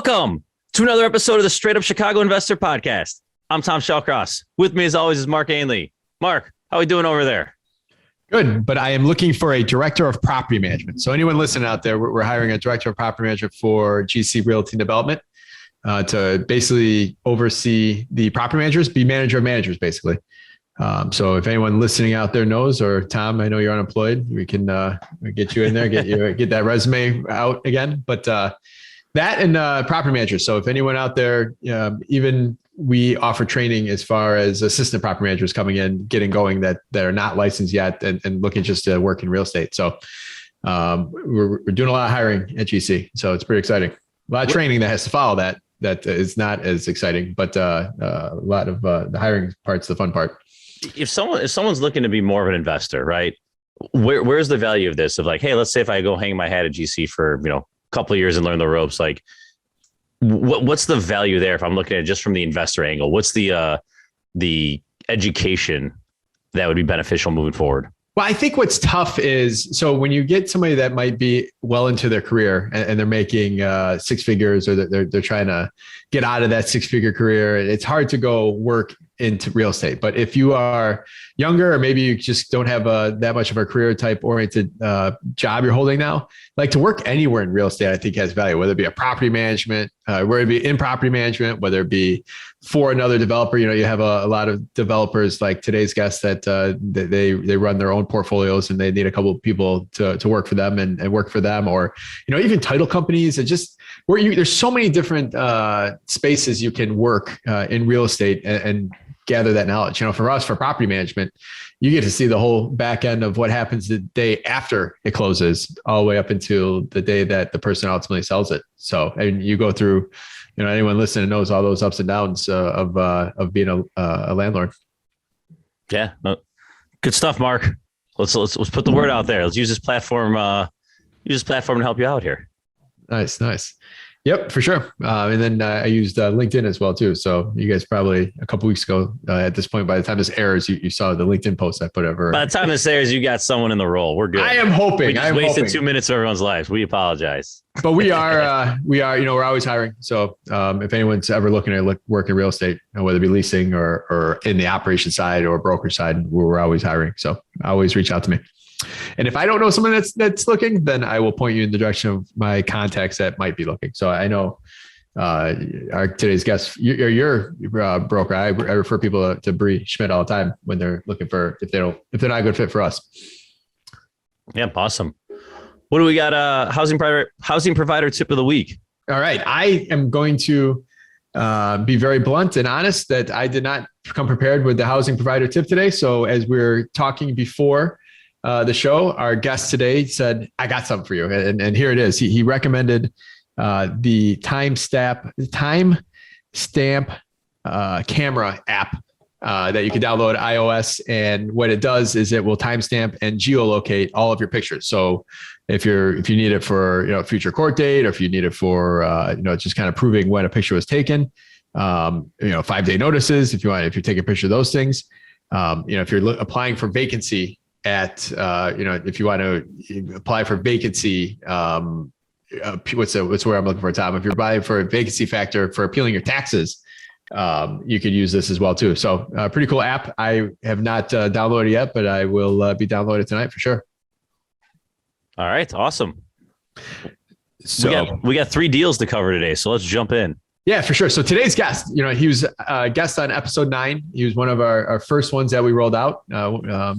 Welcome to another episode of the Straight Up Chicago Investor Podcast. I'm 𝗤𝘗𝗀𝗏. With me, as always, is Mark Ainley. Mark, how are we doing over there? Good, but I am looking for a director of property management. So anyone listening out there, we're hiring a director of property management for 𝗤𝘃𝗲𝗃 Realty and Development to basically oversee the property managers, be manager of managers, basically. So if anyone listening out there knows, or Tom, I know you're unemployed, we can get you in there, get that resume out again. But that and property managers. So if anyone out there, even we offer training as far as assistant property managers coming in, getting going that are not licensed yet and looking just to work in real estate. So we're doing a lot of hiring at 𝗤𝘃𝗃. So it's pretty exciting. A lot of training that has to follow that is not as exciting, but a lot of the hiring part's the fun part. If someone's looking to be more of an investor, right? Where's the value of this? Of like, hey, let's say if I go hang my hat at 𝗤𝘃𝗃 for, couple of years and learn the ropes, like what's the value there if I'm looking at it just from the investor angle? What's the education that would be beneficial moving forward? Well, I think what's tough is, so when you get somebody that might be well into their career and they're making six figures, or they're trying to get out of that six-figure career, it's hard to go work into real estate. But if you are younger, or maybe you just don't have that much of a career type oriented job you're holding now, like to work anywhere in real estate, I think has value, whether it be a property management, whether it be in property management, whether it be for another developer. You have a lot of developers like today's guest that they run their own portfolios and they need a couple of people to work for them and work for them, or, even title companies, and just there's so many different spaces you can work in real estate and gather that knowledge. For us, for property management, you get to see the whole back end of what happens the day after it closes, all the way up until the day that the person ultimately sells it. So, and you go through, anyone listening knows all those ups and downs of being a landlord. Yeah, good stuff, Mark. Let's put the word out there. Let's use this platform. To help you out here. Nice. Yep, for sure. And then I used LinkedIn as well too. So you guys probably a couple weeks ago at this point, by the time this airs, you saw the LinkedIn post I put over. By the time this airs, you got someone in the role. We're good. I am hoping. We just wasted 2 minutes of everyone's lives. We apologize. But we are, we're always hiring. So if anyone's ever looking to work in real estate, whether it be leasing or in the operation side or broker side, we're always hiring. So always reach out to me. And if I don't know someone that's looking, then I will point you in the direction of my contacts that might be looking. So I know today's guest, you're a broker. I refer people to 𝗏𝗏𝗏𝗏 all the time when they're looking for, if they're not a good fit for us. Yeah, awesome. What do we got? Housing provider tip of the week. All right, I am going to be very blunt and honest that I did not come prepared with the housing provider tip today. So as we're talking before the show, our guest today said, I got something for you. And here it is. He recommended the timestamp camera app that you can download iOS. And what it does is it will timestamp and geolocate all of your pictures. So if you need it for, future court date, or if you need it for, just kind of proving when a picture was taken, 5-day notices, if you're taking a picture of those things, if you're applying for vacancy if you want to apply for vacancy, what's where I'm looking for, Tom? If you're applying for a vacancy factor for appealing your taxes, you could use this as well too. So pretty cool app. I have not downloaded yet, but I will be downloaded tonight for sure. All right. Awesome. So we got 3 deals to cover today. So let's jump in. Yeah, for sure. So today's guest, he was a guest on episode 9. He was one of our first ones that we rolled out.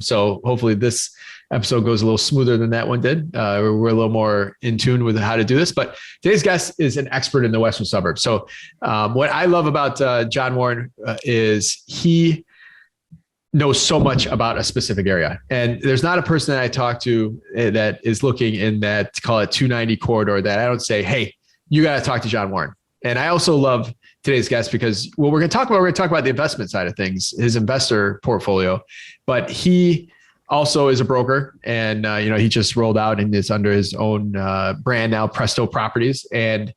So hopefully this episode goes a little smoother than that one did. We're a little more in tune with how to do this. But today's guest is an expert in the Western suburbs. So what I love about John Warren is he knows so much about a specific area. And there's not a person that I talk to that is looking in that, call it 290 corridor, that I don't say, hey, you got to talk to John Warren. And I also love today's guest because what we're going to talk about the investment side of things, his investor portfolio, but he also is a broker, and he just rolled out and is under his own brand now, Presto Properties, and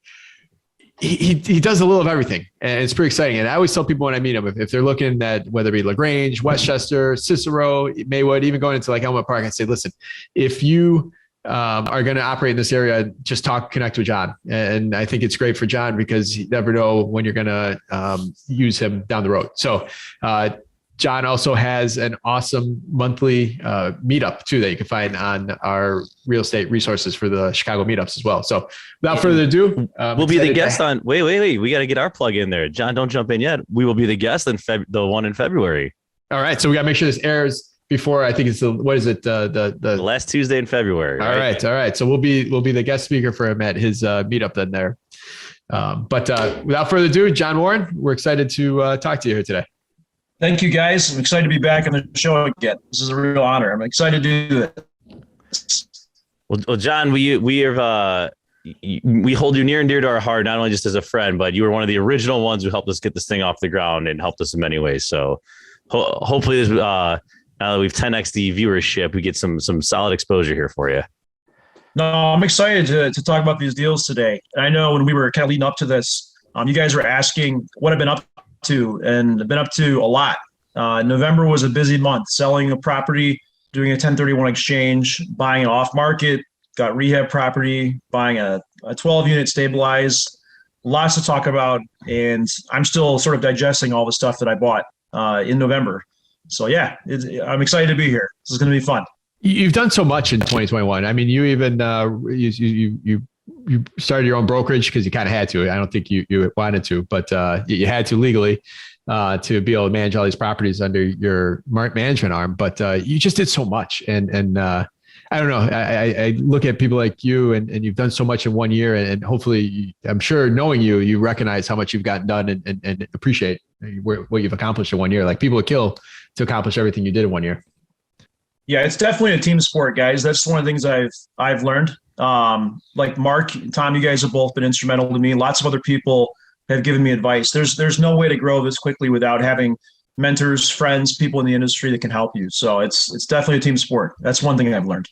he does a little of everything, and it's pretty exciting. And I always tell people when I meet him, if they're looking at whether it be LaGrange, Westchester, Cicero, Maywood, even going into like Elmwood Park, I say, listen, if you are going to operate in this area, just connect with John. And I think it's great for John because you never know when you're going to use him down the road. So John also has an awesome monthly meetup too that you can find on our real estate resources for the Chicago meetups as well. So without further ado, we'll be the guest on. Wait. We got to get our plug in there. John, don't jump in yet. We will be the guest in the one in February. All right. So we got to make sure this airs before, I think it's the last Tuesday in February. Right? All right. So we'll be the guest speaker for him at his meetup then there. But without further ado, John Warren, we're excited to talk to you here today. Thank you, guys. I'm excited to be back on the show again. This is a real honor. I'm excited to do it. Well, John, we hold you near and dear to our heart, not only just as a friend, but you were one of the original ones who helped us get this thing off the ground and helped us in many ways. So hopefully, now that we've 10x the viewership, we get some solid exposure here for you. No, I'm excited to talk about these deals today. And I know when we were kind of leading up to this, you guys were asking what I've been up to, and I've been up to a lot. November was a busy month, selling a property, doing a 1031 exchange, buying an off market, got rehab property, buying a 12 unit stabilized, lots to talk about. And I'm still sort of digesting all the stuff that I bought in November. So yeah, I'm excited to be here. This is going to be fun. You've done so much in 2021. I mean, you even you started your own brokerage because you kind of had to. I don't think you wanted to, but you had to legally to be able to manage all these properties under your management arm. But you just did so much, and I don't know. I look at people like you, and you've done so much in 1 year, and hopefully, I'm sure knowing you recognize how much you've gotten done and appreciate what you've accomplished in 1 year. Like people would kill to accomplish everything you did in 1 year. Yeah, it's definitely a team sport, guys. That's one of the things I've learned. Like Mark, Tom, you guys have both been instrumental to me. Lots of other people have given me advice. There's no way to grow this quickly without having mentors, friends, people in the industry that can help you. So it's definitely a team sport. That's one thing I've learned.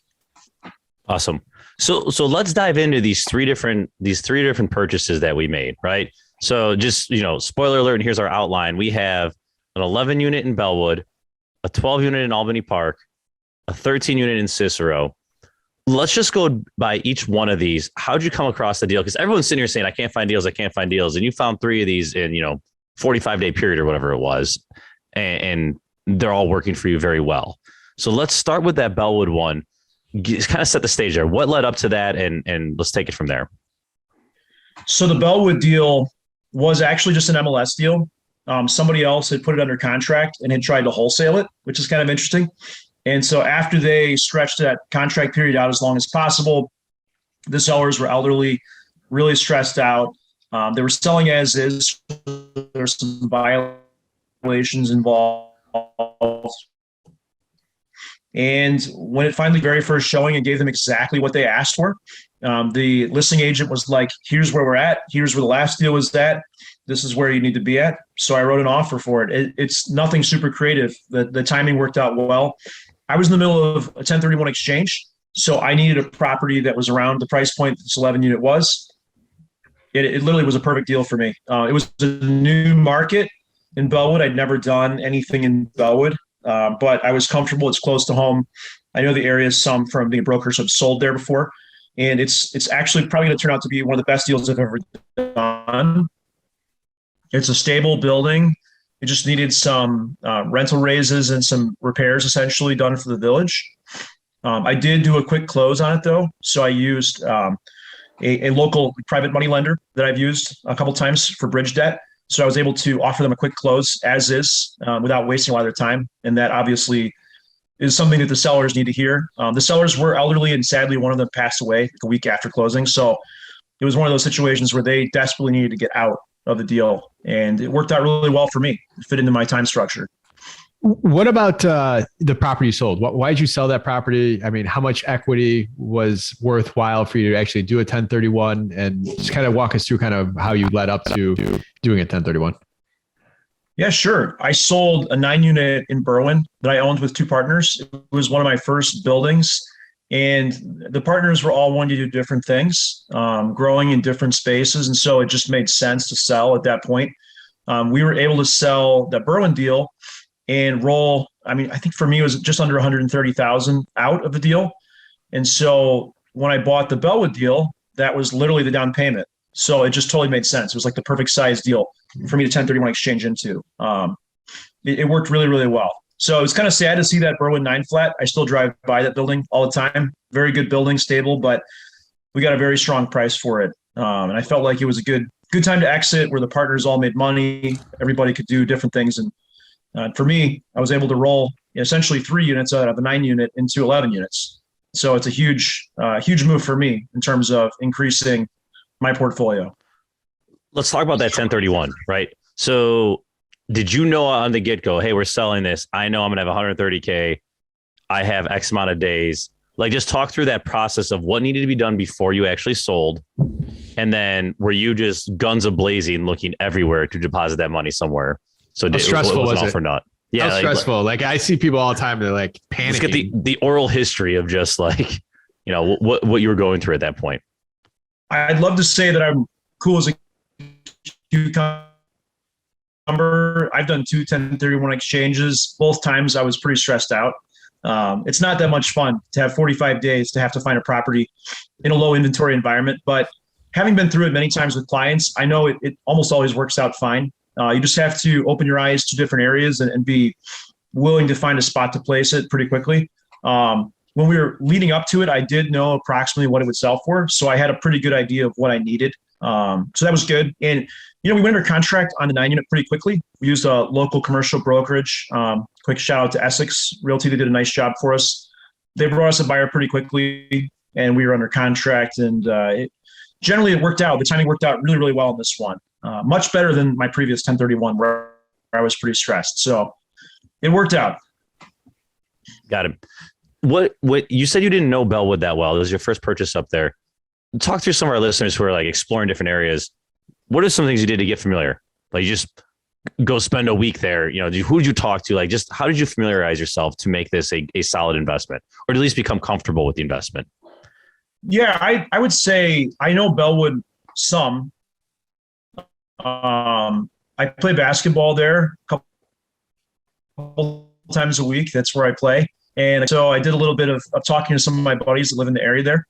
Awesome. So let's dive into these three different purchases that we made, right? So just, spoiler alert, and here's our outline. We have an 11 unit in Bellwood, a 12 unit in Albany Park, a 13 unit in Cicero. Let's just go by each one of these. How'd you come across the deal? Because everyone's sitting here saying, I can't find deals. And you found three of these in, 45-day period or whatever it was. And they're all working for you very well. So let's start with that Bellwood one. Just kind of set the stage there. What led up to that? And let's take it from there. So the Bellwood deal was actually just an MLS deal. Somebody else had put it under contract and had tried to wholesale it, which is kind of interesting. And so after they stretched that contract period out as long as possible, the sellers were elderly, really stressed out. They were selling as is. There's some violations involved. And when it finally, very first showing, it gave them exactly what they asked for. The listing agent was like, here's where we're at. Here's where the last deal was at. This is where you need to be at. So I wrote an offer for it. It's nothing super creative. The timing worked out well. I was in the middle of a 1031 exchange, so I needed a property that was around the price point this 11 unit was. It literally was a perfect deal for me. It was a new market in Bellwood. I'd never done anything in Bellwood, but I was comfortable. It's close to home. I know the area, some from being a broker, so I've sold there before. And it's actually probably going to turn out to be one of the best deals I've ever done. It's a stable building. It just needed some rental raises and some repairs essentially done for the village. I did do a quick close on it though. So I used a local private money lender that I've used a couple times for bridge debt. So I was able to offer them a quick close as is without wasting a lot of their time. And that obviously is something that the sellers need to hear. The sellers were elderly and sadly one of them passed away a week after closing. So it was one of those situations where they desperately needed to get out of the deal. And it worked out really well for me. It fit into my time structure. What about the property you sold? Why did you sell that property? I mean, how much equity was worthwhile for you to actually do a 1031? And just kind of walk us through kind of how you led up to doing a 1031. Yeah, sure. I sold a 9-unit in Berwyn that I owned with two partners. It was one of my first buildings. And the partners were all wanting to do different things, growing in different spaces. And so it just made sense to sell at that point. We were able to sell that Berwyn deal and roll. I mean, I think for me, it was just under 130,000 out of the deal. And so when I bought the Bellwood deal, that was literally the down payment. So it just totally made sense. It was like the perfect size deal for me to 1031 exchange into. It worked really, really well. So it was kind of sad to see that Berwyn 9 flat. I still drive by that building all the time. Very good building, stable, but we got a very strong price for it. And I felt like it was a good time to exit, where the partners all made money. Everybody could do different things. And for me, I was able to roll essentially 3 units out of a 9 unit into 11 units. So it's a huge move for me in terms of increasing my portfolio. Let's talk about that 1031, right? So did you know on the get-go, hey, we're selling this, I know I'm gonna have 130K, I have X amount of days? Like, just talk through that process of what needed to be done before you actually sold. And then were you just guns a-blazing looking everywhere to deposit that money somewhere? So how stressful was it? For not. Yeah, how stressful. Like I see people all the time, they're like panicking. Let's get the oral history of just like, what you were going through at that point. I'd love to say that I'm cool as a cucumber. I've done 2 1031 exchanges. Both times I was pretty stressed out. It's not that much fun to have 45 days to have to find a property in a low inventory environment. But having been through it many times with clients, I know it almost always works out fine. You just have to open your eyes to different areas and be willing to find a spot to place it pretty quickly. When we were leading up to it, I did know approximately what it would sell for. So I had a pretty good idea of what I needed. So that was good. And, we went under contract on the 9 unit pretty quickly. We used a local commercial brokerage. Quick shout out to 𝗬𝘃𝗲𝘀𝘁 Realty. They did a nice job for us. They brought us a buyer pretty quickly, and we were under contract. And generally it worked out. The timing worked out really, really well in this one. Much better than my previous 1031 where I was pretty stressed. So it worked out. Got it. What you said you didn't know Bellwood that well. It was your first purchase up there. Talk through some of our listeners who are like exploring different areas. What are some things you did to get familiar? Like, you just go spend a week there. Who did you talk to? Like, just how did you familiarize yourself to make this a solid investment, or at least become comfortable with the investment? Yeah, I would say I know Bellwood some. I play basketball there a couple times a week. That's where I play. And so I did a little bit of talking to some of my buddies that live in the area there.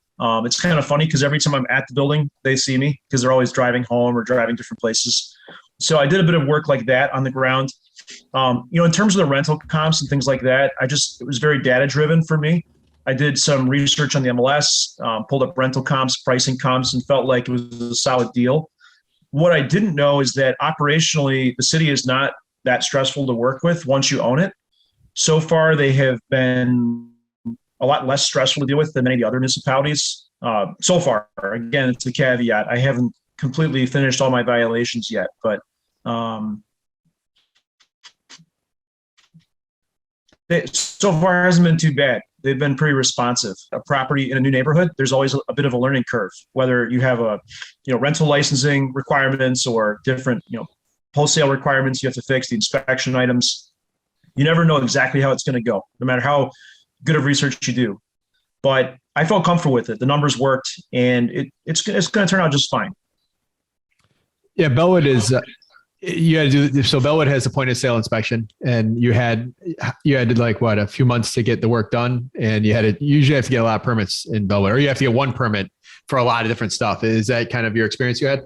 It's kind of funny because every time I'm at the building, they see me because they're always driving home or driving different places. So I did a bit of work like that on the ground. In terms of the rental comps and things like that, it was very data driven for me. I did some research on the MLS, pulled up rental comps, pricing comps, and felt like it was a solid deal. What I didn't know is that operationally, the city is not that stressful to work with once you own it. So far, they have been a lot less stressful to deal with than many of the other municipalities. So far, again, it's a caveat. I haven't completely finished all my violations yet, but so far hasn't been too bad. They've been pretty responsive. A property in a new neighborhood, there's always a bit of a learning curve, whether you have rental licensing requirements or different, wholesale requirements you have to fix, the inspection items. You never know exactly how it's going to go, no matter how good of research you do. But I felt comfortable with it. The numbers worked, and it's going to turn out just fine. Yeah, Bellwood is. You had to do so. Bellwood has a point of sale inspection, and you had like a few months to get the work done, and you usually have to get a lot of permits in Bellwood, or you have to get one permit for a lot of different stuff. Is that kind of your experience you had?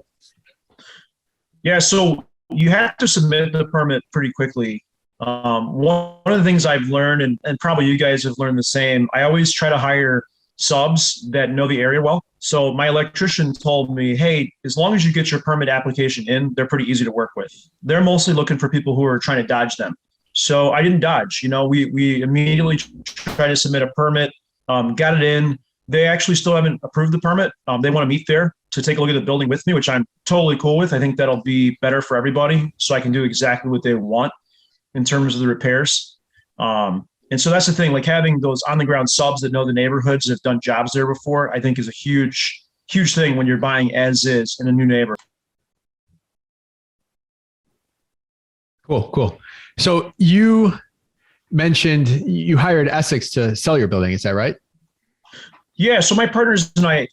Yeah, so you have to submit the permit pretty quickly. One of the things I've learned, and probably you guys have learned the same, I always try to hire subs that know the area well. So my electrician told me, hey, as long as you get your permit application in, they're pretty easy to work with. They're mostly looking for people who are trying to dodge them. So I didn't dodge. We immediately tried to submit a permit, got it in. They actually still haven't approved the permit. They want to meet there to take a look at the building with me, which I'm totally cool with. I think that'll be better for everybody, so I can do exactly what they want in terms of the repairs. And so that's the thing, like having those on the ground subs that know the neighborhoods, have done jobs there before, I think is a huge, huge thing when you're buying as is in a new neighborhood. Cool. So you mentioned you hired 𝗬𝘃𝗲𝘀𝘁𝗁 to sell your building. Is that right? Yeah. So my partners and I,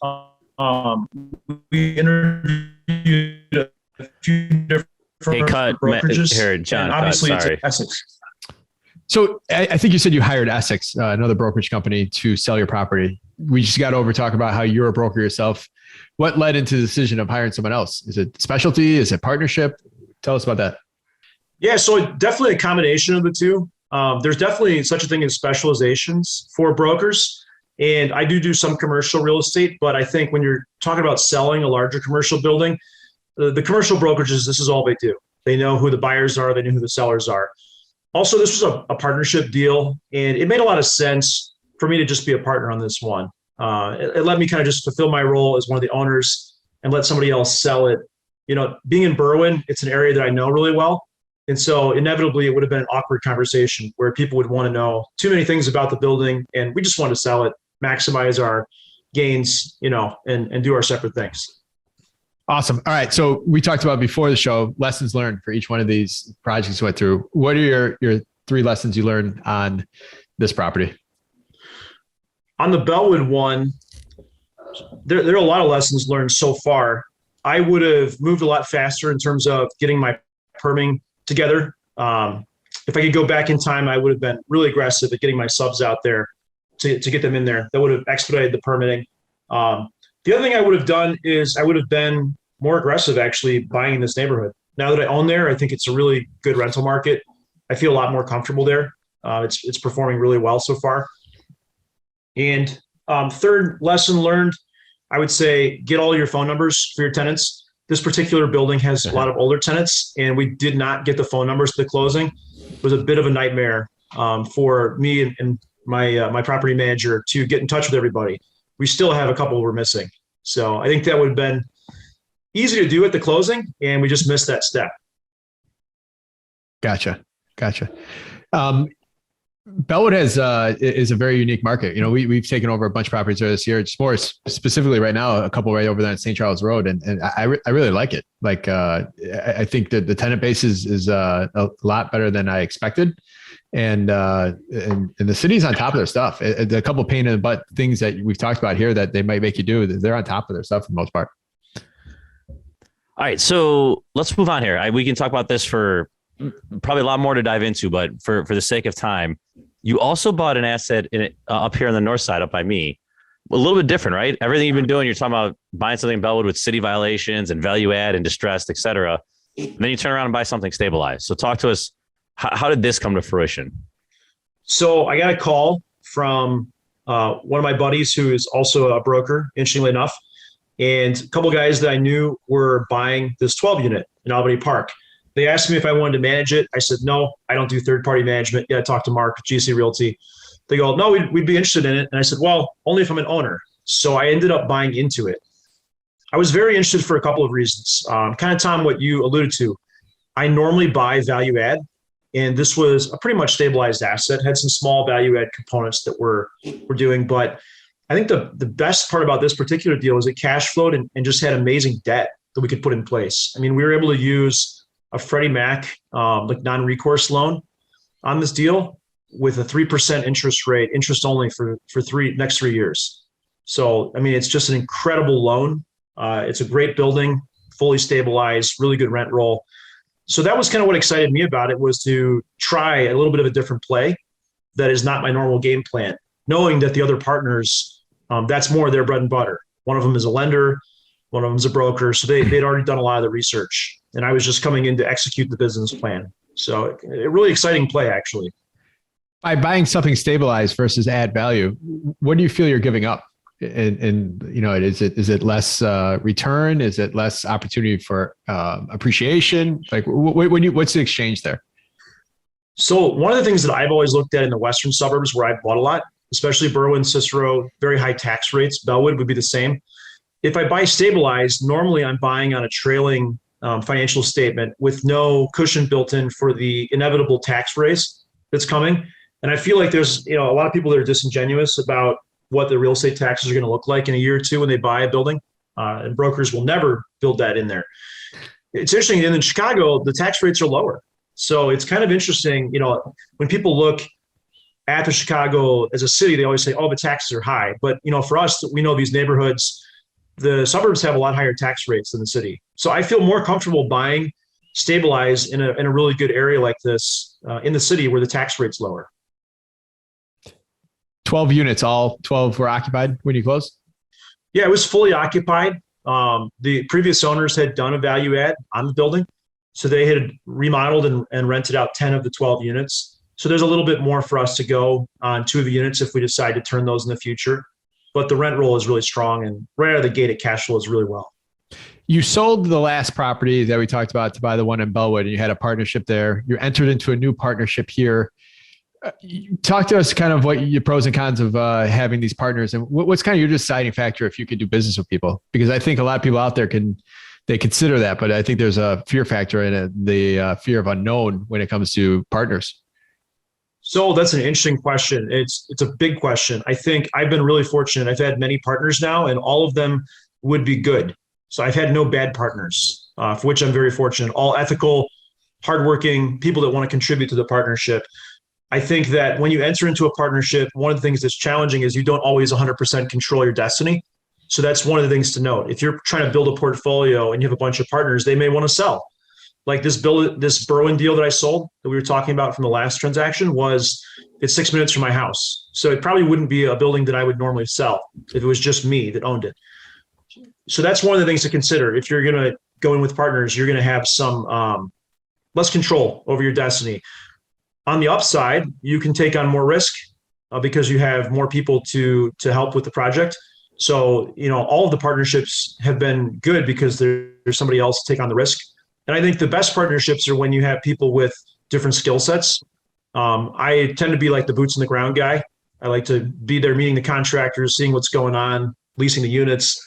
we interviewed a few different brokerages. Here, John, obviously sorry. it's 𝗬𝘃𝗲𝘀𝘁𝗁. So I think you said you hired Essex, another brokerage company, to sell your property. We just got over talk about how you're a broker yourself. What led into the decision of hiring someone else? Is it specialty? Is it partnership? Tell us about that. Yeah, so definitely a combination of the two. There's definitely such a thing as specializations for brokers. And I do some commercial real estate, but I think when you're talking about selling a larger commercial building, the commercial brokerages, this is all they do. They know who the buyers are. They know who the sellers are. Also, this was a partnership deal, and it made a lot of sense for me to just be a partner on this one. It let me kind of just fulfill my role as one of the owners and let somebody else sell it. Being in Berwyn, it's an area that I know really well. And so inevitably it would have been an awkward conversation where people would want to know too many things about the building, and we just want to sell it, maximize our gains, and do our separate things. Awesome. All right. So we talked about before the show, lessons learned for each one of these projects you went through. What are your 3 lessons you learned on this property? On the Bellwood one, there are a lot of lessons learned so far. I would have moved a lot faster in terms of getting my permitting together. If I could go back in time, I would have been really aggressive at getting my subs out there to get them in there. That would have expedited the permitting. The other thing I would have done is I would have been more aggressive actually buying in this neighborhood. Now that I own there, I think it's a really good rental market. I feel a lot more comfortable there. It's performing really well so far. And third lesson learned, I would say get all your phone numbers for your tenants. This particular building has a lot of older tenants, and we did not get the phone numbers to the closing. It was a bit of a nightmare for me and my property manager to get in touch with everybody. We still have a couple we're missing. So I think that would have been easy to do at the closing, and we just missed that step. Gotcha. Bellwood is a very unique market. We've taken over a bunch of properties there this year. It's more specifically right now, a couple right over there on St. Charles Road. And I really like it. I think that the tenant base is a lot better than I expected. And the city's on top of their stuff. A couple of pain in the butt things that we've talked about here that they might make you do, they're on top of their stuff for the most part. All right. So let's move on here. We can talk about this for probably a lot more to dive into, but for the sake of time, you also bought an asset up here on the north side, up by me. A little bit different, right? Everything you've been doing, you're talking about buying something in Bellwood with city violations and value add and distressed, et cetera. Then you turn around and buy something stabilized. So talk to us. How did this come to fruition? So I got a call from one of my buddies who is also a broker, interestingly enough, and a couple of guys that I knew were buying this 12 unit in Albany Park. They asked me if I wanted to manage it. I said, no, I don't do third-party management. Yeah, I talked to Mark, 𝗖𝗵𝗶𝗵𝗫. They go, no, we'd be interested in it. And I said, well, only if I'm an owner. So I ended up buying into it. I was very interested for a couple of reasons. Kind of, Tom, what you alluded to. I normally buy value add, and this was a pretty much stabilized asset, had some small value add components that we're doing. But I think the best part about this particular deal is it cash flowed and just had amazing debt that we could put in place. I mean, we were able to use a Freddie Mac non-recourse loan on this deal with a 3% interest only for next 3 years. So, I mean, it's just an incredible loan. It's a great building, fully stabilized, really good rent roll. So that was kind of what excited me about it, was to try a little bit of a different play that is not my normal game plan, knowing that the other partners, that's more their bread and butter. One of them is a lender, one of them is a broker. So they'd already done a lot of the research, and I was just coming in to execute the business plan. So a really exciting play, actually. By buying something stabilized versus add value, what do you feel you're giving up? And is it less return? Is it less opportunity for appreciation? Like, what's the exchange there? So one of the things that I've always looked at in the western suburbs where I've bought a lot, especially Berwyn, Cicero, very high tax rates, Bellwood would be the same. If I buy stabilized, normally I'm buying on a trailing financial statement with no cushion built in for the inevitable tax raise that's coming. And I feel like there's a lot of people that are disingenuous about what the real estate taxes are going to look like in a year or two when they buy a building, and brokers will never build that in there. It's interesting, in Chicago, the tax rates are lower. So it's kind of interesting, when people look at the Chicago as a city, they always say, oh, the taxes are high. But, for us, we know these neighborhoods, the suburbs have a lot higher tax rates than the city. So I feel more comfortable buying stabilize in a really good area like this in the city where the tax rate's lower. 12 units, all 12 were occupied when you closed? Yeah, it was fully occupied. The previous owners had done a value add on the building. So they had remodeled and rented out 10 of the 12 units. So there's a little bit more for us to go on 2 of the units if we decide to turn those in the future. But the rent roll is really strong, and right out of the gate, it cash flows really well. You sold the last property that we talked about to buy the one in 𝗏𝗏𝗏, and you had a partnership there. You entered into a new partnership here. Talk to us kind of what your pros and cons of having these partners, and what's kind of your deciding factor if you could do business with people? Because I think a lot of people out there they consider that, but I think there's a fear factor in it, the fear of unknown when it comes to partners. So that's an interesting question. It's a big question. I think I've been really fortunate. I've had many partners now, and all of them would be good. So I've had no bad partners, for which I'm very fortunate. All ethical, hardworking people that want to contribute to the partnership. I think that when you enter into a partnership, one of the things that's challenging is you don't always 100% control your destiny. So that's one of the things to note. If you're trying to build a portfolio and you have a bunch of partners, they may want to sell. Like this Berwyn deal that I sold that we were talking about from the last transaction it's 6 minutes from my house. So it probably wouldn't be a building that I would normally sell if it was just me that owned it. So that's one of the things to consider. If you're going to go in with partners, you're going to have some less control over your destiny. On the upside, you can take on more risk because you have more people to help with the project. So, all of the partnerships have been good because there's somebody else to take on the risk. And I think the best partnerships are when you have people with different skill sets. I tend to be like the boots on the ground guy. I like to be there meeting the contractors, seeing what's going on, leasing the units.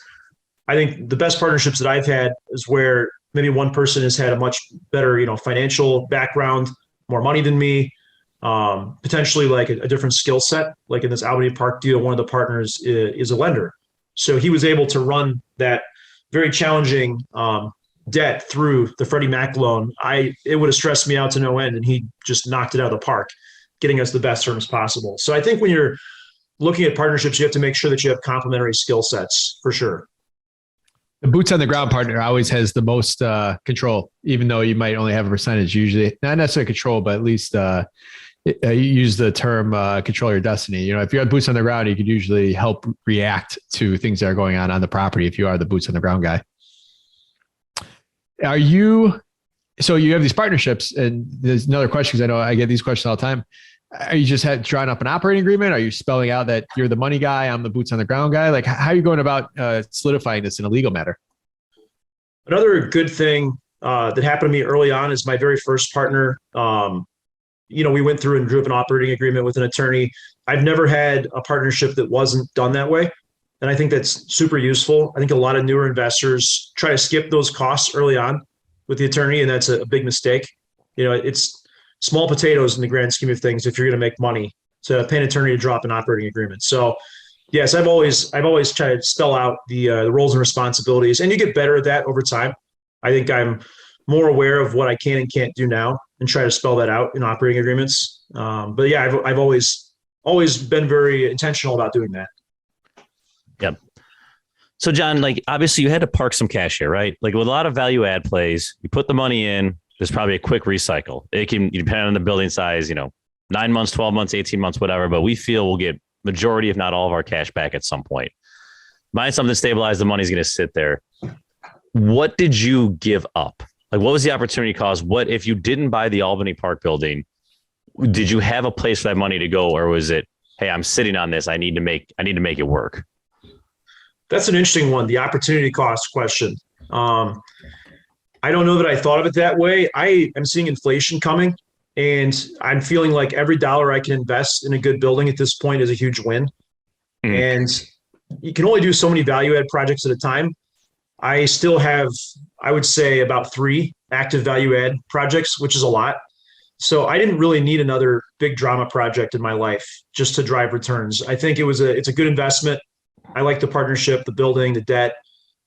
I think the best partnerships that I've had is where maybe one person has had a much better, financial background, more money than me, potentially like a different skill set. Like in this 𝗬𝗏𝗏𝗵𝗁 Park deal, one of the partners is a lender. So he was able to run that very challenging debt through the Freddie Mac loan. It would have stressed me out to no end, and he just knocked it out of the park, getting us the best terms possible. So I think when you're looking at partnerships, you have to make sure that you have complementary skill sets for sure. The boots on the ground partner always has the most control, even though you might only have a percentage, usually not necessarily control, but at least you use the term control your destiny. If you have boots on the ground, you could usually help react to things that are going on the property if you are the boots on the ground guy. So you have these partnerships, and there's another question because I know I get these questions all the time. Are you just drawing up an operating agreement? Are you spelling out that you're the money guy, I'm the boots on the ground guy? Like, how are you going about solidifying this in a legal matter? Another good thing that happened to me early on is my very first partner. We went through and drew up an operating agreement with an attorney. I've never had a partnership that wasn't done that way. And I think that's super useful. I think a lot of newer investors try to skip those costs early on with the attorney, and that's a big mistake. It's small potatoes in the grand scheme of things if you're going to make money to pay an attorney to drop an operating agreement. So yes, I've always tried to spell out the roles and responsibilities, and you get better at that over time. I think I'm more aware of what I can and can't do now and try to spell that out in operating agreements. But yeah, I've always been very intentional about doing that. Yep. So John, like obviously you had to park some cash here, right? Like with a lot of value add plays, you put the money in, there's probably a quick recycle. It can depend on the building size, 9 months, 12 months, 18 months, whatever, but we feel we'll get majority, if not all of our cash back at some point. Buying something stabilized, the money's going to sit there. What did you give up? Like what was the opportunity cost? What, if you didn't buy the Albany Park building, did you have a place for that money to go? Or was it, hey, I'm sitting on this. I need to make it work. That's an interesting one. The opportunity cost question. I don't know that I thought of it that way. I am seeing inflation coming, and I'm feeling like every dollar I can invest in a good building at this point is a huge win. And you can only do so many value add projects at a time. I still have, I would say, about 3 active value add projects, which is a lot. So I didn't really need another big drama project in my life just to drive returns. I think it's a good investment. I like the partnership, the building, the debt,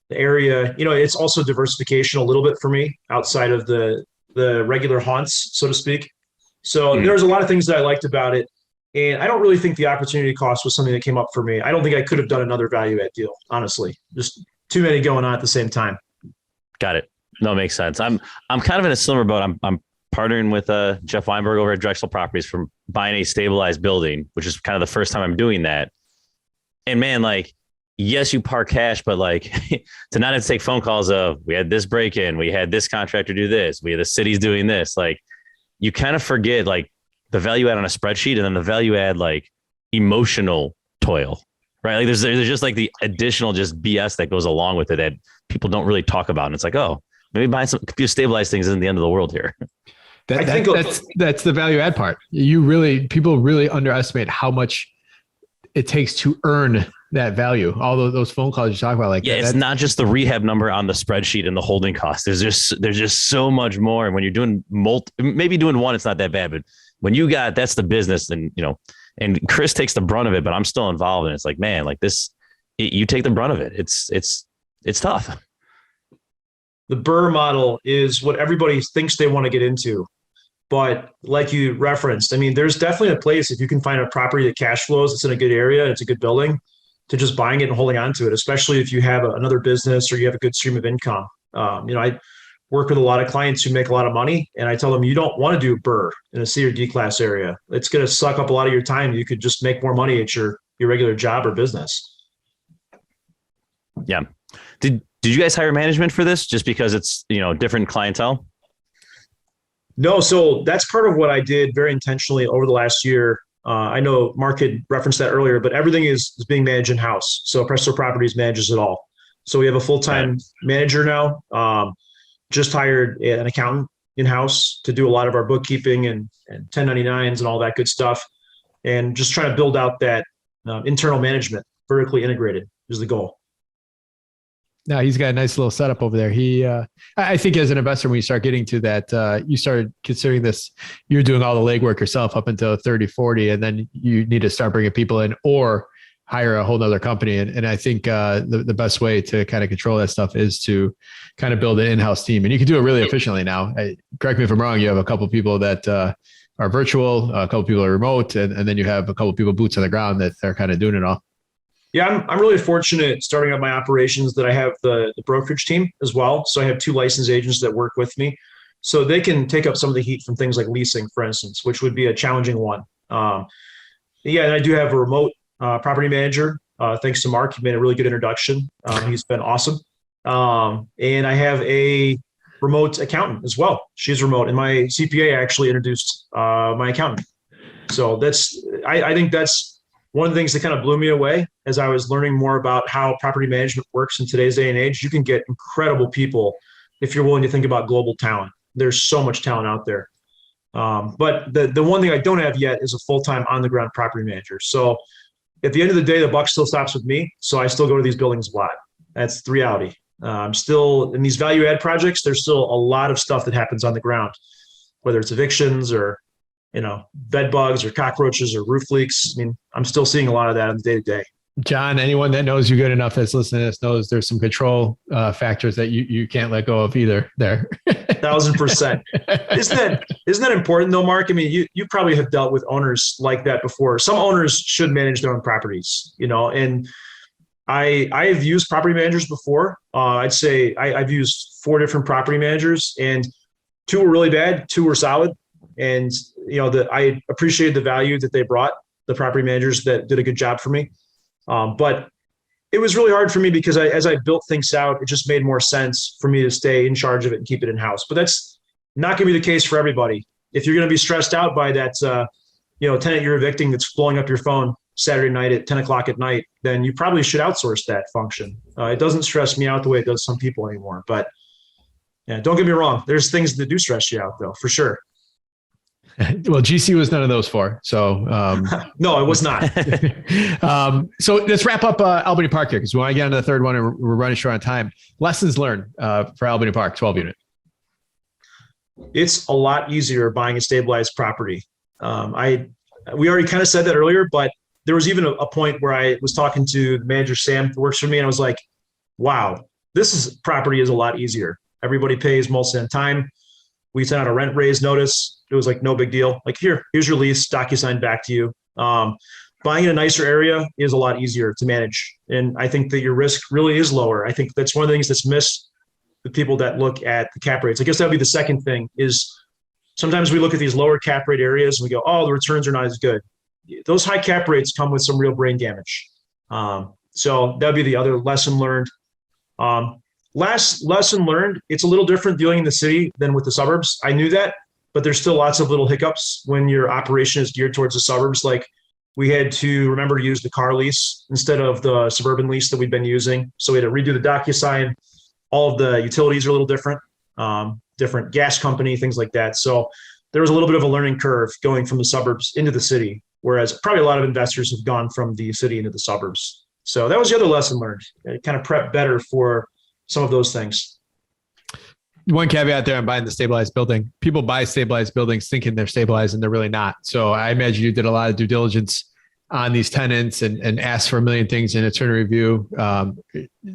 the area. It's also diversification a little bit for me outside of the regular haunts, so to speak. So there's a lot of things that I liked about it. And I don't really think the opportunity cost was something that came up for me. I don't think I could have done another value add deal, honestly. Just too many going on at the same time. Got it. No, it makes sense. I'm kind of in a similar boat. I'm partnering with Jeff Weinberg over at Drexel Properties from buying a stabilized building, which is kind of the first time I'm doing that. And man, like, yes, you park cash, but like to not have to take phone calls of, we had this break in, we had this contractor do this, we had the city's doing this. Like, you kind of forget like the value add on a spreadsheet, and then the value add like emotional toil, right? Like there's just like the additional just BS that goes along with it that people don't really talk about. And it's like, oh, maybe buying some few stabilized things isn't the end of the world here. That's the value add part. People really underestimate how much it takes to earn that value. All those phone calls you talk about, like, yeah, it's not just the rehab number on the spreadsheet and the holding cost. There's just so much more. And when you're doing maybe doing one, it's not that bad, but when you got, that's the business, and and Chris takes the brunt of it, but I'm still involved. And it's like, man, like you take the brunt of it. It's tough. The Burr model is what everybody thinks they want to get into. But like you referenced, I mean, there's definitely a place if you can find a property that cash flows, it's in a good area, it's a good building, to just buying it and holding on to it, especially if you have another business or you have a good stream of income. I work with a lot of clients who make a lot of money, and I tell them, you don't want to do Burr in a C or D class area. It's going to suck up a lot of your time. You could just make more money at your regular job or business. Yeah. Did you guys hire management for this just because it's, different clientele? No, so that's part of what I did very intentionally over the last year. I know Mark had referenced that earlier, but everything is being managed in-house. So Presto Properties manages it all. So we have a full-time manager now, just hired an accountant in-house to do a lot of our bookkeeping and 1099s and all that good stuff. And just trying to build out that internal management, vertically integrated is the goal. No, he's got a nice little setup over there. I think as an investor, when you start getting to that, you started considering this, you're doing all the legwork yourself up until 30, 40, and then you need to start bringing people in or hire a whole nother company. And I think the best way to kind of control that stuff is to kind of build an in-house team. And you can do it really efficiently now. Correct me if I'm wrong. You have a couple of people that are virtual, a couple of people are remote, and then you have a couple of people boots on the ground that are kind of doing it all. Yeah, I'm really fortunate starting up my operations that I have the brokerage team as well. So I have 2 licensed agents that work with me. So they can take up some of the heat from things like leasing, for instance, which would be a challenging one. And I do have a remote property manager. Thanks to Mark, he made a really good introduction. He's been awesome. And I have a remote accountant as well. She's remote. And my CPA actually introduced my accountant. So I think that's one of the things that kind of blew me away as I was learning more about how property management works in today's day and age. You can get incredible people if you're willing to think about global talent. There's so much talent out there. But the one thing I don't have yet is a full-time on-the-ground property manager. So at the end of the day, the buck still stops with me. So I still go to these buildings a lot. That's the reality. I'm still in these value add projects. There's still a lot of stuff that happens on the ground, whether it's evictions or bed bugs or cockroaches or roof leaks. I mean, I'm still seeing a lot of that on the day to day. John, anyone that knows you good enough that's listening to this knows there's some control factors that you can't let go of either there. 1,000%. Isn't that important though, Mark? I mean, you probably have dealt with owners like that before. Some owners should manage their own properties, and I've used property managers before. I'd say I've used 4 different property managers, and 2 were really bad, 2 were solid. And, I appreciated the value that they brought, the property managers that did a good job for me. But it was really hard for me because as I built things out, it just made more sense for me to stay in charge of it and keep it in-house. But that's not going to be the case for everybody. If you're going to be stressed out by that, tenant you're evicting that's blowing up your phone Saturday night at 10 o'clock at night, then you probably should outsource that function. It doesn't stress me out the way it does some people anymore. But yeah, don't get me wrong. There's things that do stress you out though, for sure. Well, GC was none of those 4. So no, it was not. So let's wrap up Albany Park here because we want to get into the third one and we're running short on time. Lessons learned for Albany Park 12 unit. It's a lot easier buying a stabilized property. We already kind of said that earlier, but there was even a point where I was talking to the manager, Sam, who works for me, and I was like, wow, property is a lot easier. Everybody pays mostly on time. We sent out a rent raise notice. It was like no big deal. Like here's your lease, DocuSign back to you. Buying in a nicer area is a lot easier to manage. And I think that your risk really is lower. I think that's one of the things that's missed the people that look at the cap rates. I guess that would be the second thing is sometimes we look at these lower cap rate areas and we go, oh, the returns are not as good. Those high cap rates come with some real brain damage. So that'd be the other lesson learned. Last lesson learned, it's a little different dealing in the city than with the suburbs. I knew that, but there's still lots of little hiccups when your operation is geared towards the suburbs. Like we had to remember to use the car lease instead of the suburban lease that we'd been using. So we had to redo the DocuSign. All of the utilities are a little different, different gas company, things like that. So there was a little bit of a learning curve going from the suburbs into the city, whereas probably a lot of investors have gone from the city into the suburbs. So that was the other lesson learned. Kind of prep better for some of those things. One caveat there on buying the stabilized building. People buy stabilized buildings thinking they're stabilized and they're really not. So I imagine you did a lot of due diligence on these tenants and asked for a million things in a turn review.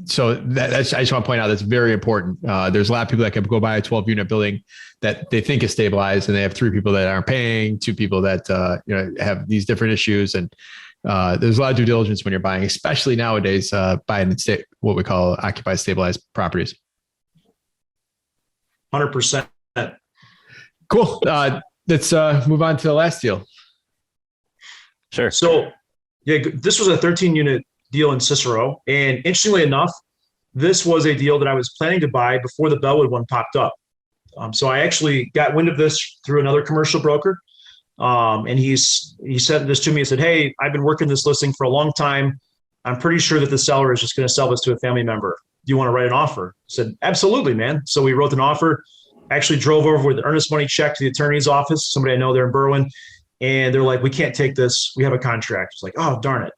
So that's, I just want to point out that's very important. There's a lot of people that can go buy a 12-unit building that they think is stabilized, and they have 3 people that aren't paying, 2 people that have these different issues. And there's a lot of due diligence when you're buying, especially nowadays, buying what we call occupied stabilized properties. 100%. Cool. Let's move on to the last deal. Sure. So yeah, this was a 13-unit deal in Cicero. And interestingly enough, this was a deal that I was planning to buy before the 𝗏𝗏𝗶𝗵𝗁 one popped up. So I actually got wind of this through another commercial broker. And he said this to me. He said, hey, I've been working this listing for a long time. I'm pretty sure that the seller is just going to sell this to a family member. Do you want to write an offer? I said, absolutely, man. So we wrote an offer, actually drove over with an earnest money check to the attorney's office, somebody I know there in Berwyn. And they're like, we can't take this. We have a contract. It's like, oh, darn it.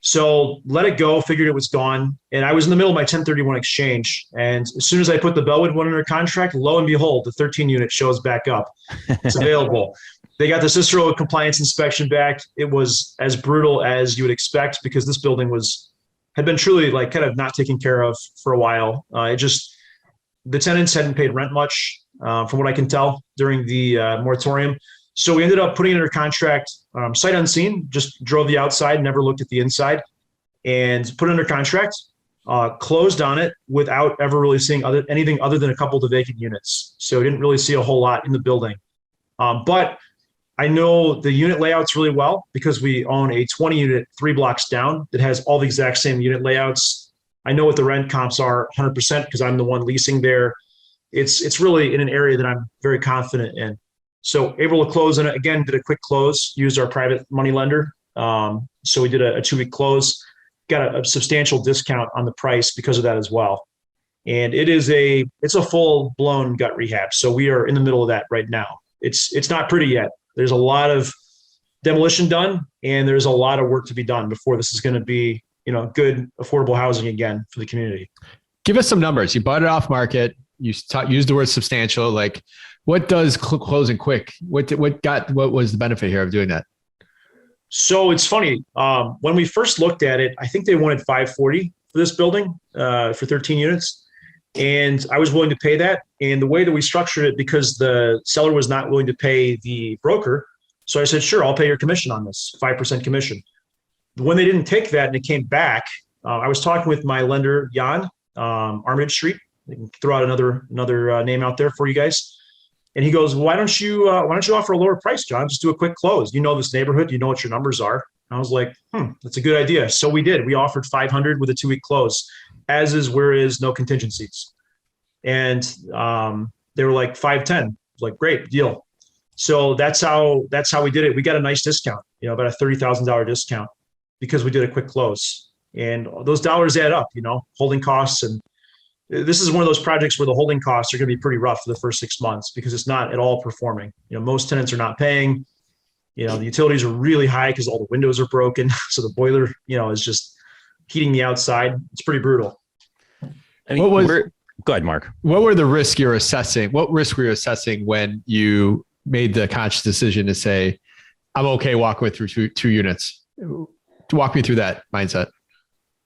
So let it go, figured it was gone. And I was in the middle of my 1031 exchange. And as soon as I put the 𝗏𝗏𝗶𝗵𝗁 one under contract, lo and behold, the 13-unit shows back up. It's available. They got the Cicero compliance inspection back. It was as brutal as you would expect because this building had been truly like kind of not taken care of for a while. The tenants hadn't paid rent much, from what I can tell, during the moratorium. So we ended up putting it under contract, sight unseen, just drove the outside, never looked at the inside, and put it under contract, closed on it without ever really seeing anything other than a couple of the vacant units. So we didn't really see a whole lot in the building. But I know the unit layouts really well because we own a 20-unit 3 blocks down that has all the exact same unit layouts. I know what the rent comps are 100% because I'm the one leasing there. It's really in an area that I'm very confident in. So able to close, and again, did a quick close, used our private money lender. So we did a 2-week close, got a substantial discount on the price because of that as well. And it's a full blown gut rehab. So we are in the middle of that right now. It's not pretty yet. There's a lot of demolition done, and there's a lot of work to be done before this is going to be, good affordable housing again for the community. Give us some numbers. You bought it off market. You used the word substantial. Like, what does closing quick? What was the benefit here of doing that? So it's funny. When we first looked at it, I think they wanted $540 for this building for 13 units. And I was willing to pay that. And the way that we structured it, because the seller was not willing to pay the broker. So I said, sure, I'll pay your commission on this, 5% commission. When they didn't take that and it came back, I was talking with my lender, 𝗬𝘗𝗏𝗏𝗵𝗁. I can throw out another name out there for you guys. And he goes, why don't you offer a lower price, John? Just do a quick close. You know this neighborhood. You know what your numbers are. And I was like, that's a good idea. So we did. We offered $500 with a 2-week close, as is, where is, no contingencies. And they were like $510. I was like, great deal. So that's how we did it. We got a nice discount, about a $30,000 discount because we did a quick close. And those dollars add up, holding costs. And this is one of those projects where the holding costs are going to be pretty rough for the first 6 months because it's not at all performing. Most tenants are not paying. The utilities are really high because all the windows are broken. So the boiler, is just heating the outside. It's pretty brutal. I mean, go ahead, Mark. What were the risks you're assessing? What risk were you assessing when you made the conscious decision to say, I'm okay walking with through two units? Walk me through that mindset.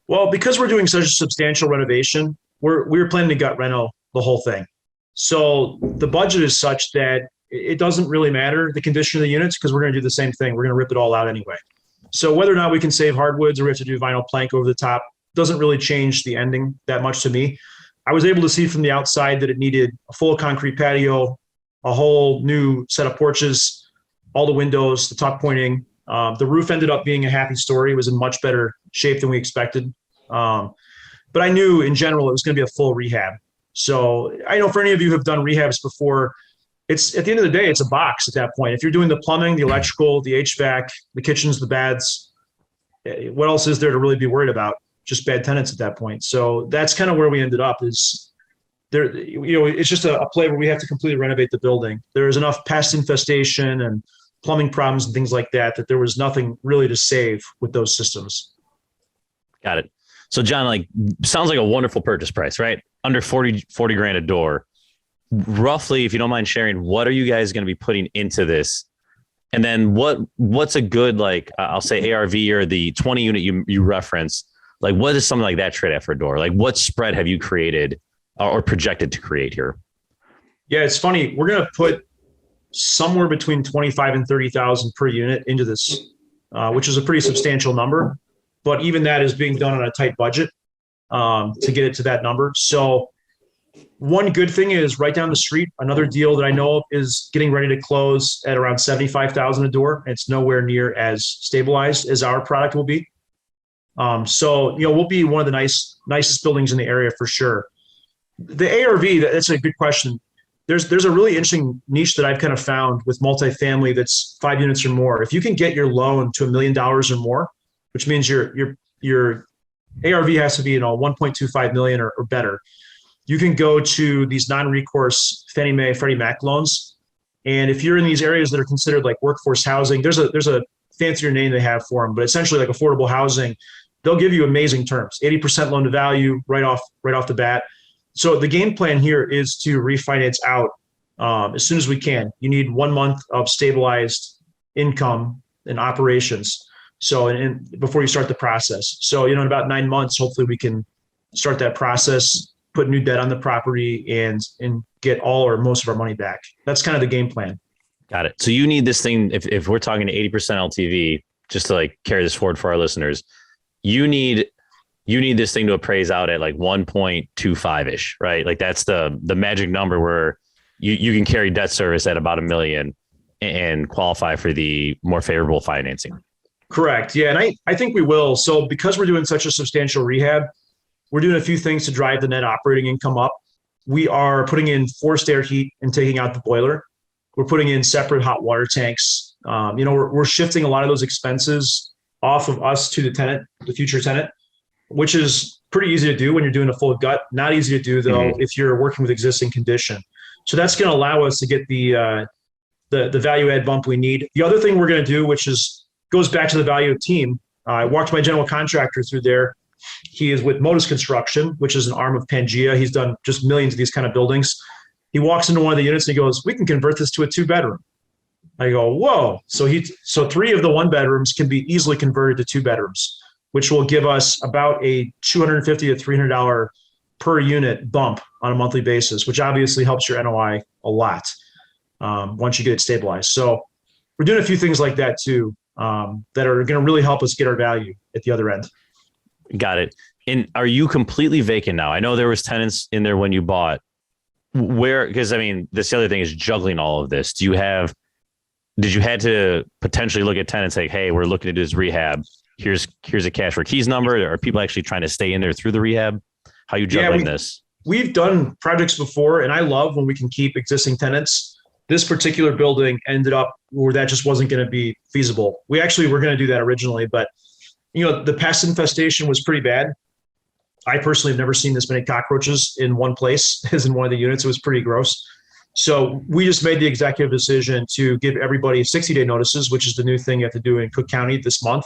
Well, because we're doing such a substantial renovation, we're planning to gut reno the whole thing. So the budget is such that it doesn't really matter the condition of the units because we're going to do the same thing. We're going to rip it all out anyway. So whether or not we can save hardwoods or we have to do vinyl plank over the top doesn't really change the ending that much to me. I was able to see from the outside that it needed a full concrete patio, a whole new set of porches, all the windows, the tuck pointing. The roof ended up being a happy story. It was in much better shape than we expected. But I knew in general it was going to be a full rehab. So I know for any of you who have done rehabs before, it's at the end of the day, it's a box at that point. If you're doing the plumbing, the electrical, the HVAC, the kitchens, the baths, what else is there to really be worried about? Just bad tenants at that point. So that's kind of where we ended up is there, it's just a play where we have to completely renovate the building. There is enough pest infestation and plumbing problems and things like that, that there was nothing really to save with those systems. Got it. So John, like, sounds like a wonderful purchase price, right? Under 40 grand a door. Roughly, if you don't mind sharing, what are you guys going to be putting into this? And then what's a good, like, I'll say ARV or the 20 unit you reference, like what is something like that trade at for a door? Like what spread have you created or projected to create here? Yeah, it's funny. We're going to put somewhere between 25 and 30,000 per unit into this, which is a pretty substantial number. But even that is being done on a tight budget to get it to that number. So one good thing is right down the street, another deal that I know of is getting ready to close at around 75,000 a door. It's nowhere near as stabilized as our product will be. So, we'll be one of the nicest buildings in the area for sure. The ARV, that's a good question. There's a really interesting niche that I've kind of found with multifamily that's 5 units or more. If you can get your loan to $1 million or more, which means your ARV has to be, 1.25 million or better. You can go to these non-recourse Fannie Mae, Freddie Mac loans. And if you're in these areas that are considered like workforce housing, there's a fancier name they have for them, but essentially like affordable housing, they'll give you amazing terms, 80% loan to value right off the bat. So the game plan here is to refinance out as soon as we can. You need 1 month of stabilized income and operations. So, and before you start the process. So, in about 9 months, hopefully we can start that process, put new debt on the property and get all or most of our money back. That's kind of the game plan. Got it. So you need this thing, if we're talking to 80% LTV, just to like carry this forward for our listeners, you need this thing to appraise out at like 1.25 ish, right? Like that's the magic number where you can carry debt service at about $1 million and qualify for the more favorable financing. Correct. Yeah. And I think we will. So because we're doing such a substantial rehab, we're doing a few things to drive the net operating income up. We are putting in forced air heat and taking out the boiler. We're putting in separate hot water tanks. We're shifting a lot of those expenses off of us to the tenant, the future tenant, which is pretty easy to do when you're doing a full gut. Not easy to do though if you're working with existing condition. So that's going to allow us to get the value add bump we need. The other thing we're going to do, which goes back to the value of team. I walked my general contractor through there. He is with 𝗏𝘗 Construction, which is an arm of Pangea. He's done just millions of these kind of buildings. He walks into one of the units and he goes, "We can convert this to a 2-bedroom." I go, "Whoa!" So 3 of the 1-bedrooms can be easily converted to 2 bedrooms, which will give us about a $250 to $300 per unit bump on a monthly basis, which obviously helps your NOI a lot once you get it stabilized. So we're doing a few things like that too that are going to really help us get our value at the other end. Got it. And are you completely vacant now? I know there was tenants in there when you bought. Because this the other thing is juggling all of this. Did you had to potentially look at tenants like, hey, we're looking to do this rehab. Here's a cash for keys number. Are people actually trying to stay in there through the rehab? How are you juggling this? We've done projects before, and I love when we can keep existing tenants. This particular building ended up where that just wasn't going to be feasible. We actually were going to do that originally, but the pest infestation was pretty bad. I personally have never seen this many cockroaches in one place as in one of the units. It was pretty gross. So we just made the executive decision to give everybody 60-day notices, which is the new thing you have to do in Cook County this month.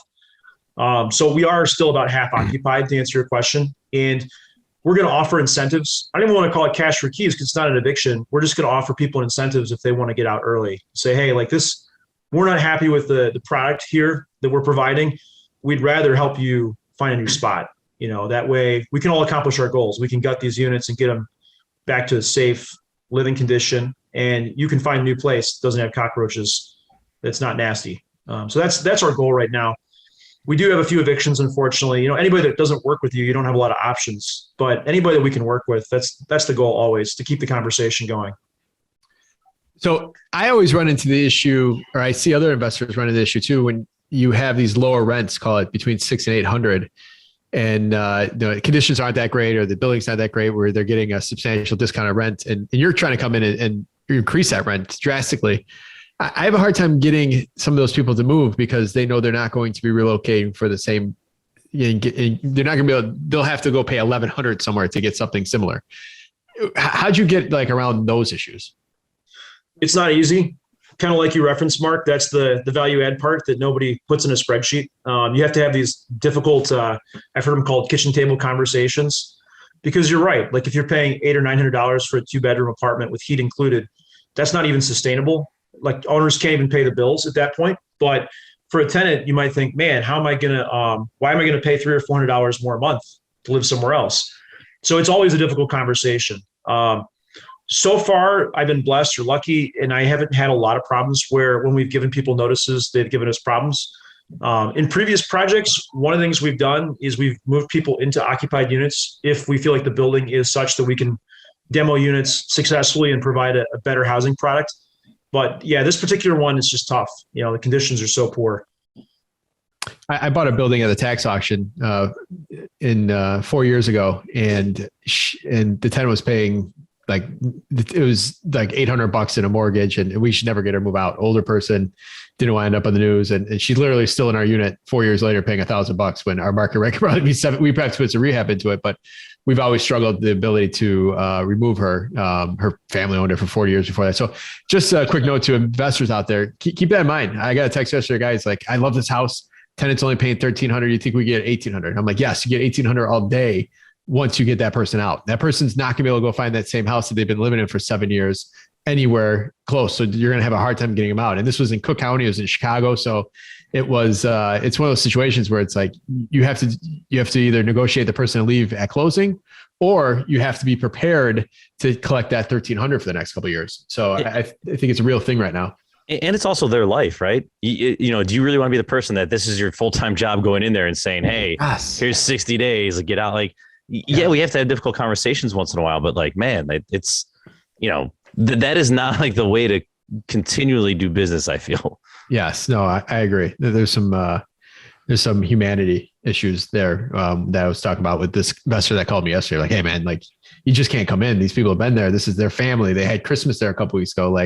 So we are still about half occupied, to answer your question. And we're going to offer incentives. I don't even want to call it cash for keys because it's not an eviction. We're just going to offer people incentives if they want to get out early. Say, hey, like this, we're not happy with the product here that we're providing. We'd rather help you find a new spot. That way we can all accomplish our goals. We can gut these units and get them back to a safe living condition, and you can find a new place that doesn't have cockroaches, that's not nasty. So that's our goal right now. We do have a few evictions, unfortunately. Anybody that doesn't work with you, you don't have a lot of options. But anybody that we can work with, that's the goal always, to keep the conversation going. So I always run into the issue, or I see other investors run into the issue too, when you have these lower rents, call it between 600 and 800, and the conditions aren't that great, or the building's not that great, where they're getting a substantial discounted rent, and you're trying to come in and increase that rent drastically. I have a hard time getting some of those people to move because they know they're not going to be relocating for the same. They're not going to be able. They'll have to go pay 1,100 somewhere to get something similar. How'd you get around those issues? It's not easy. Kind of like you referenced, Mark. That's the value add part that nobody puts in a spreadsheet. You have to have these difficult. I've heard them called kitchen table conversations, because you're right. Like if you're paying $800 or $900 for a 2-bedroom apartment with heat included, that's not even sustainable. Like owners can't even pay the bills at that point. But for a tenant, you might think, man, why am I going to pay $300 or $400 more a month to live somewhere else? So it's always a difficult conversation. So far, I've been blessed or lucky, and I haven't had a lot of problems where when we've given people notices, they've given us problems. In previous projects, one of the things we've done is we've moved people into occupied units if we feel like the building is such that we can demo units successfully and provide a better housing product. But yeah, this particular one is just tough. The conditions are so poor. I bought a building at a tax auction in 4 years ago, and the tenant was paying it was like $800 in a mortgage, and we should never get her move out. Older person, didn't wind up on the news, and she's literally still in our unit 4 years later, paying $1,000 when our market rate could probably be $7,000. We perhaps put some rehab into it, but we've always struggled with the ability to remove her. Her family owned it for 40 years before that. So just a quick note to investors out there: keep that in mind. I got a text yesterday, guys, like, I love this house. Tenant's only paying $1,300. You think we get $1,800? I'm like, yes, you get $1,800 all day. Once you get that person out, that person's not gonna be able to go find that same house that they've been living in for 7 years anywhere close. So you're going to have a hard time getting them out. And this was in Cook County. It was in Chicago. So it was, it's one of those situations where it's like, you have to either negotiate the person to leave at closing, or you have to be prepared to collect that $1,300 for the next couple of years. So I think it's a real thing right now. And it's also their life, right? Do you really want to be the person that this is your full-time job going in there and saying, hey, yes, here's 60 days, get out. Yeah, we have to have difficult conversations once in a while, but man, it's, that is not the way to continually do business, I feel. Yes, no, I agree. There's some humanity issues there that I was talking about with this investor that called me yesterday. Like, hey man, you just can't come in. These people have been there. This is their family. They had Christmas there a couple of weeks ago.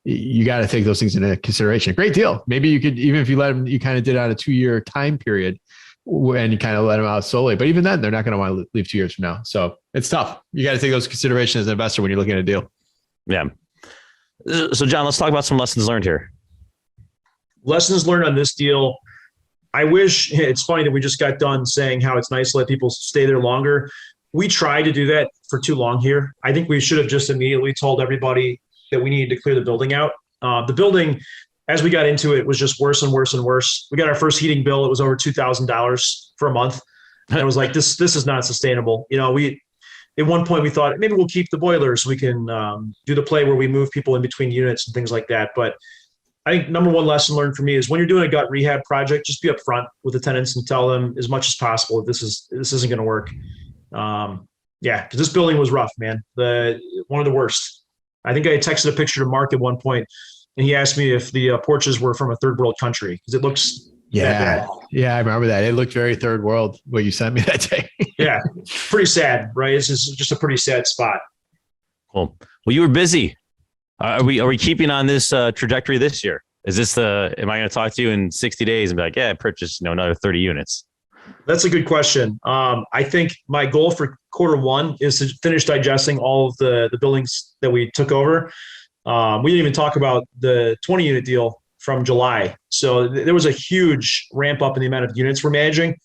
You got to take those things into consideration. Great deal. Maybe you could, even if you let them, you kind of did it on a 2-year time period and you kind of let them out slowly, but even then they're not going to want to leave 2 years from now. So it's tough. You got to take those considerations as an investor when you're looking at a deal. Yeah. So John, let's talk about some lessons learned here. Lessons learned on this deal. I wish, it's funny that we just got done saying how it's nice to let people stay there longer. We tried to do that for too long here. I think we should have just immediately told everybody that we needed to clear the building out. The building, as we got into it, was just worse and worse and worse. We got our first heating bill. It was over $2,000 for a month. And I was like, this is not sustainable. At one point we thought maybe we'll keep the boilers. We can do the play where we move people in between units and things like that. But I think number one lesson learned for me is when you're doing a gut rehab project, just be upfront with the tenants and tell them as much as possible that this isn't going to work. Because this building was rough, man. One of the worst. I think I texted a picture to Mark at one point, and he asked me if the porches were from a third world country because it looks. Yeah, I remember that. It looked very third world what you sent me that day. Yeah, pretty sad, right? It's just a pretty sad spot. Cool. Well, you were busy. Are we keeping on this trajectory this year? Am I going to talk to you in 60 days and be like, yeah, I purchased another 30 units? That's a good question. I think my goal for Q1 is to finish digesting all of the buildings that we took over. We didn't even talk about the 20 unit deal from July. So there was a huge ramp up in the amount of units we're managing.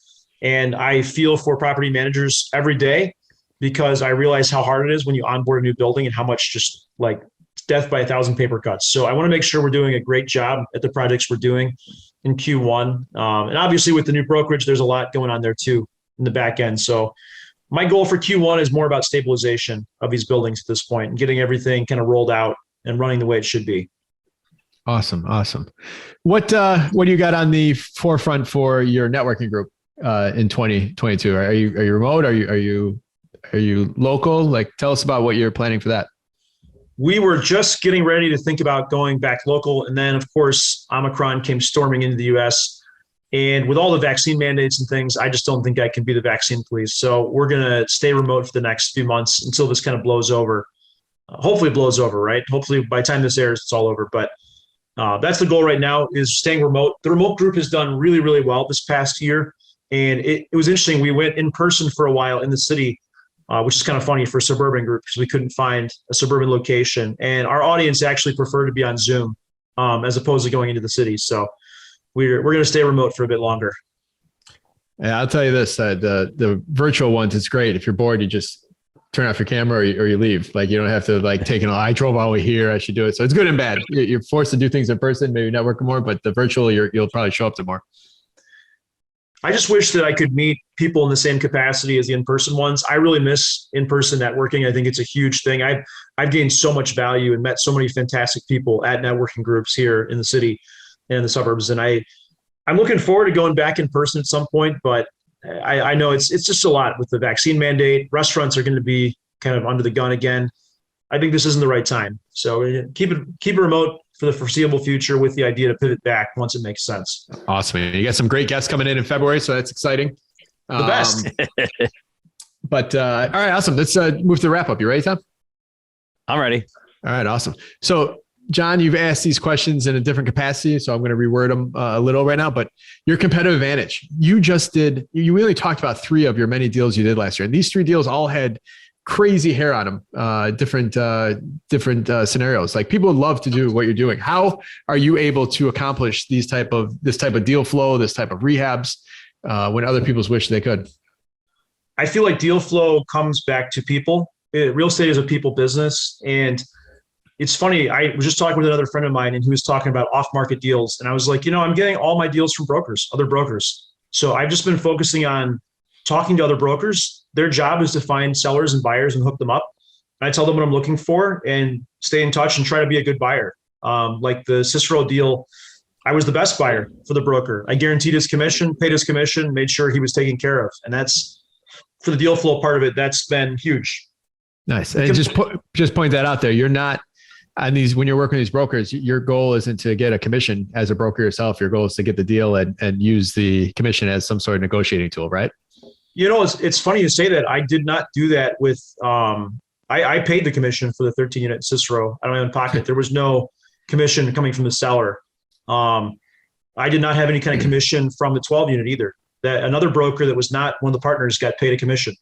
And I feel for property managers every day because I realize how hard it is when you onboard a new building and how much just death by 1,000 paper cuts. So I want to make sure we're doing a great job at the projects we're doing in Q1. And obviously with the new brokerage, there's a lot going on there too in the back end. So my goal for Q1 is more about stabilization of these buildings at this point and getting everything kind of rolled out and running the way it should be. Awesome. Awesome. What do you got on the forefront for your networking group in 2022? Are you remote? Are you local? Like, tell us about what you're planning for that. We were just getting ready to think about going back local. And then, of course, Omicron came storming into the US. And with all the vaccine mandates and things, I just don't think I can be the vaccine police. So we're going to stay remote for the next few months until this kind of blows over. Hopefully it blows over, right? Hopefully by the time this airs, it's all over. But that's the goal right now, is staying remote. The remote group has done really, really well this past year. And it was interesting. We went in person for a while in the city, which is kind of funny for a suburban group because we couldn't find a suburban location. And our audience actually preferred to be on Zoom as opposed to going into the city. So we're going to stay remote for a bit longer. Yeah, I'll tell you this, the virtual ones, it's great. If you're bored, you just turn off your camera or you leave. Like, you don't have to like take I drove all the way here, I should do it. So it's good and bad. You're forced to do things in person, maybe network more, but the virtual, you'll probably show up to more. I just wish that I could meet people in the same capacity as the in-person ones. I really miss in-person networking. I think it's a huge thing. I've gained so much value and met so many fantastic people at networking groups here in the city and in the suburbs. And I'm looking forward to going back in person at some point, but I know it's just a lot with the vaccine mandate. Restaurants are going to be kind of under the gun again. I think this isn't the right time. So keep it remote for the foreseeable future with the idea to pivot back once it makes sense. Awesome. You got some great guests coming in February, so that's exciting. The best. But all right, awesome. Let's move to the wrap up. You ready, Tom? I'm ready. All right, awesome. So John, you've asked these questions in a different capacity, so I'm going to reword them a little right now, but your competitive advantage, you really talked about 3 of your many deals you did last year. And these 3 deals all had crazy hair on them, different scenarios. Like, people would love to do what you're doing. How are you able to accomplish this type of deal flow, this type of rehabs, when other people wish they could? I feel like deal flow comes back to people. Real estate is a people business. And it's funny, I was just talking with another friend of mine, and he was talking about off-market deals. And I was like, I'm getting all my deals from other brokers. So I've just been focusing on talking to other brokers. Their job is to find sellers and buyers and hook them up. And I tell them what I'm looking for and stay in touch and try to be a good buyer. Like the 𝗬𝗏 deal, I was the best buyer for the broker. I guaranteed his commission, paid his commission, made sure he was taken care of. And that's, for the deal flow part of it, that's been huge. Nice. And just point that out there. You're not on these, when you're working with these brokers, your goal isn't to get a commission as a broker yourself. Your goal is to get the deal and use the commission as some sort of negotiating tool, right? It's funny you say that. I did not do that with, I paid the commission for the 13 unit 𝗬𝗏 out of my own pocket. There was no commission coming from the seller. I did not have any kind of commission from the 12 unit either. That another broker that was not one of the partners got paid a commission,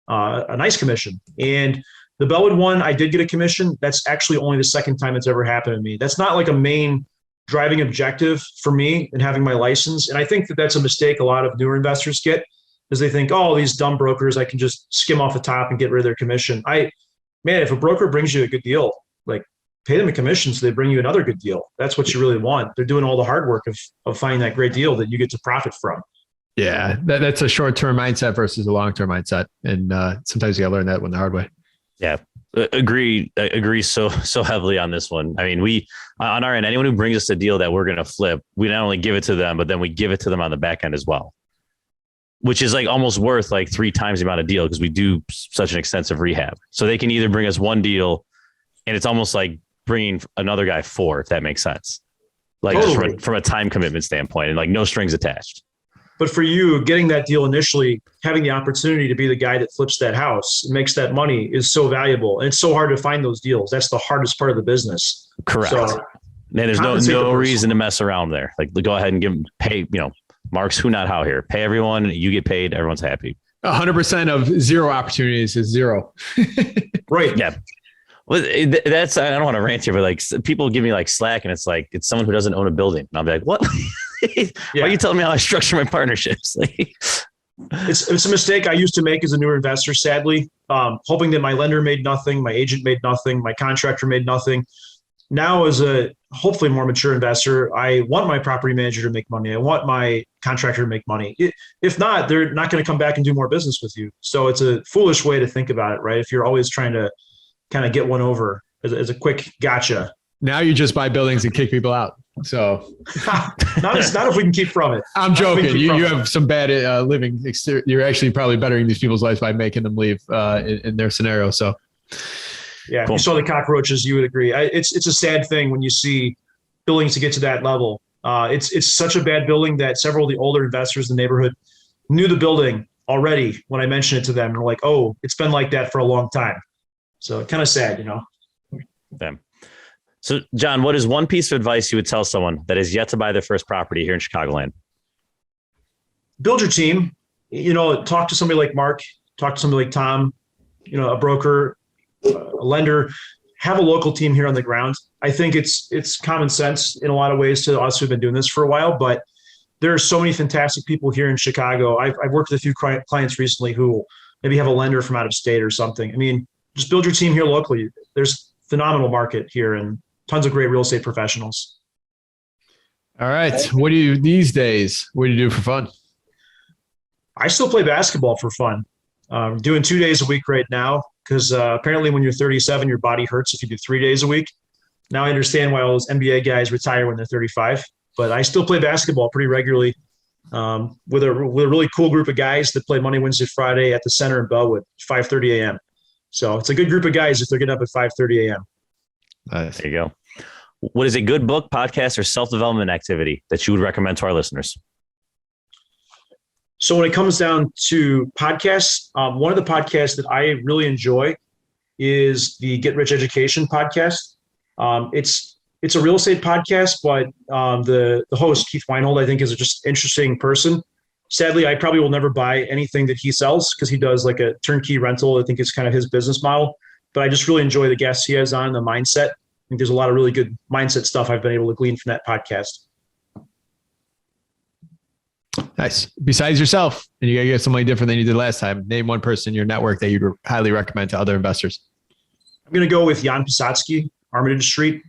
a nice commission. And the 𝗏𝗏𝗵𝗁 one, I did get a commission. That's actually only the second time it's ever happened to me. That's not like a main driving objective for me in having my license. And I think that that's a mistake a lot of newer investors get, is they think, oh, these dumb brokers, I can just skim off the top and get rid of their commission. If a broker brings you a good deal, like, pay them a commission so they bring you another good deal. That's what you really want. They're doing all the hard work of finding that great deal that you get to profit from. Yeah, that's a short-term mindset versus a long-term mindset. And sometimes you got to learn that one the hard way. Yeah, agree so heavily on this one. I mean, we, on our end, anyone who brings us a deal that we're going to flip, we not only give it to them, but then we give it to them on the back end as well, which is like almost worth like 3 times the amount of deal because we do such an extensive rehab. So they can either bring us one deal, and it's almost like bringing another guy 4, if that makes sense. Like, totally. just from a time commitment standpoint, and like no strings attached. But for you, getting that deal initially, having the opportunity to be the guy that flips that house and makes that money is so valuable. And it's so hard to find those deals. That's the hardest part of the business. Correct. So, man, there's no reason to mess around there. Like, go ahead and pay, Mark's who not how here. Pay everyone, you get paid, everyone's happy. 100% of 0 opportunities is 0. Right. Yeah. Well, that's, I don't want to rant here, but like, people give me like slack, and it's like, it's someone who doesn't own a building. And I'll be like, what? Why are you telling me how I structure my partnerships? It's a mistake I used to make as a newer investor, sadly, hoping that my lender made nothing, my agent made nothing, my contractor made nothing. Now, as a hopefully more mature investor, I want my property manager to make money. I want my contractor to make money. If not, they're not going to come back and do more business with you. So it's a foolish way to think about it, right? If you're always trying to kind of get one over as a quick gotcha, Now you just buy buildings and kick people out. So not if we can keep from it. I'm joking. You have some bad living exterior. You're actually probably bettering these people's lives by making them leave in their scenario. So yeah, cool. If you saw the cockroaches, you would agree. It's a sad thing when you see buildings to get to that level. It's such a bad building that several of the older investors in the neighborhood knew the building already when I mentioned it to them. And they're like, oh, it's been like that for a long time. So kind of sad, you know? Damn. So, John, what is one piece of advice you would tell someone that is yet to buy their first property here in Chicagoland? Build your team. You know, talk to somebody like Mark, talk to somebody like Tom, you know, a broker, a lender. Have a local team here on the ground. I think it's common sense in a lot of ways to us who've been doing this for a while, but there are so many fantastic people here in Chicago. I've worked with a few clients recently who maybe have a lender from out of state or something. I mean, just build your team here locally. There's phenomenal market here and tons of great real estate professionals. All right. What do you these days? What do you do for fun? I still play basketball for fun. Doing 2 days a week right now because apparently when you're 37, your body hurts if you do 3 days a week. Now I understand why all those NBA guys retire when they're 35, but I still play basketball pretty regularly with a really cool group of guys that play Monday, Wednesday, Friday at the center in Bellwood, 5:30 a.m. So it's a good group of guys if they're getting up at 5:30 a.m. Nice. There you go. What is a good book, podcast, or self-development activity that you would recommend to our listeners? So when it comes down to podcasts, one of the podcasts that I really enjoy is the Get Rich Education podcast. It's a real estate podcast, but the host, 𝗬𝘃𝗲𝗏𝗵𝘁, I think is a just interesting person. Sadly, I probably will never buy anything that he sells because he does like a turnkey rental. I think it's kind of his business model. But I just really enjoy the guests he has on, the mindset. I think there's a lot of really good mindset stuff I've been able to glean from that podcast. Nice. Besides yourself, and you got to get somebody different than you did last time. Name one person in your network that you'd highly recommend to other investors. I'm going to go with 𝗬𝘃𝗲𝘀𝗁𝐵𝗏𝗄𝐺, Armitage Street.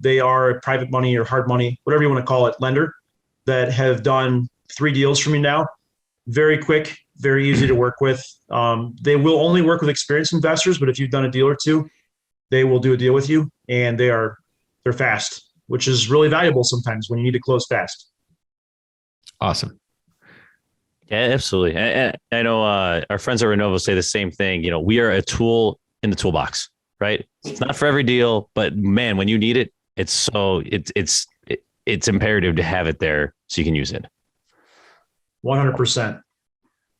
They are a private money or hard money, whatever you want to call it, lender that have done 3 deals for me now. Very quick, very easy to work with. They will only work with experienced investors, but if you've done a deal or two, they will do a deal with you, and they're fast, which is really valuable sometimes when you need to close fast. Awesome. Yeah, absolutely. I know our friends at Renovo say the same thing. You know, we are a tool in the toolbox, right? It's not for every deal, but man, when you need it, it's imperative to have it there so you can use it. 100%.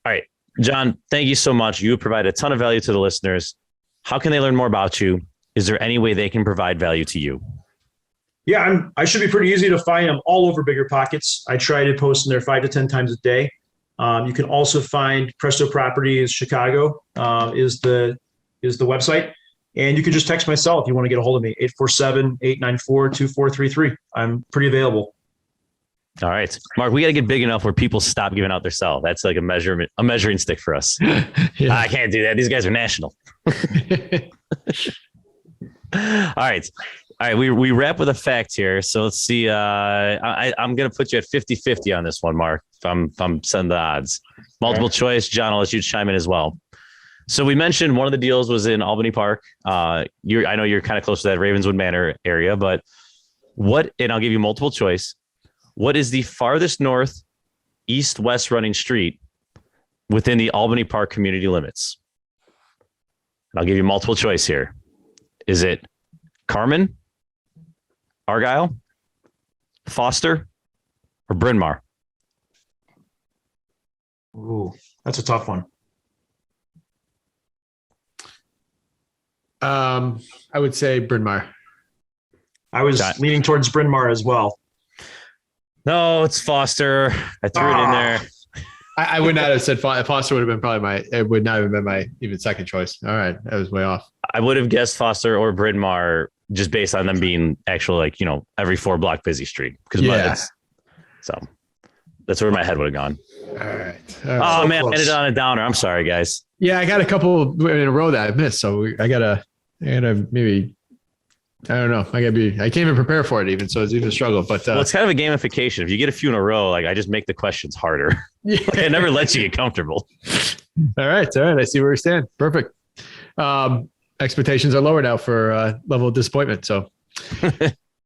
All right, John, thank you so much. You provide a ton of value to the listeners. How can they learn more about you? Is there any way they can provide value to you? Yeah, I should be pretty easy to find. I'm all over BiggerPockets. I try to post in there 5 to 10 times a day. You can also find Presto Properties Chicago is the website. And you can just text my cell if you want to get a hold of me, 847-894-2433. I'm pretty available. All right, Mark, we got to get big enough where people stop giving out their cell. That's like a measuring stick for us. Yeah. I can't do that. These guys are national. All right. We wrap with a fact here. So let's see. I'm going to put you at 50-50 on this one, Mark. If I'm setting the odds. Multiple choice. John, I'll let you chime in as well. So we mentioned one of the deals was in Albany Park. I know you're kind of close to that Ravenswood Manor area, but and I'll give you multiple choice. What is the farthest north, east-west running street within the Albany Park community limits? And I'll give you multiple choice here. Is it Carmen, Argyle, Foster, or Bryn Mawr? Ooh, that's a tough one. I would say Bryn Mawr. I was leaning towards Bryn Mawr as well. No, it's Foster. I threw it in there. I would not have said Foster. Would have been it would not have been my even second choice. All right, that was way off. I would have guessed Foster or Bryn Mawr just based on them being actual, every 4 block busy street. So that's where my head would have gone. All right. Oh man, I ended on a downer. I'm sorry, guys. Yeah, I got a couple in a row that I missed. So I gotta maybe. I don't know. I can't even prepare for it even. So it's even a struggle, but it's kind of a gamification. If you get a few in a row, I just make the questions harder. Yeah. It never lets you get comfortable. All right. I see where we stand. Perfect. Expectations are lower now for level of disappointment. So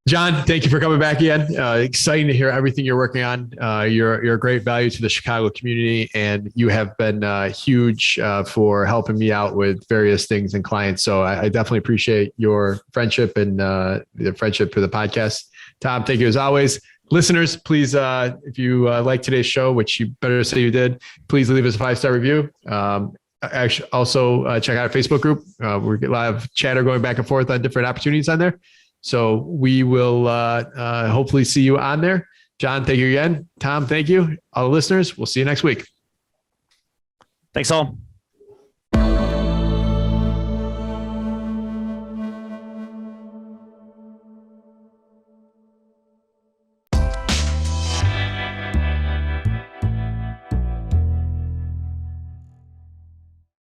John, thank you for coming back again. Exciting to hear everything you're working on. You're a great value to the Chicago community, and you have been huge for helping me out with various things and clients. So I definitely appreciate your friendship and the friendship for the podcast. Tom, thank you as always. Listeners, please, if you like today's show, which you better say you did, please leave us a 5-star review. Actually, also check out our Facebook group. We get a lot of chatter going back and forth on different opportunities on there. So we will hopefully see you on there. John, thank you again. Tom, thank you. All the listeners, we'll see you next week. Thanks all.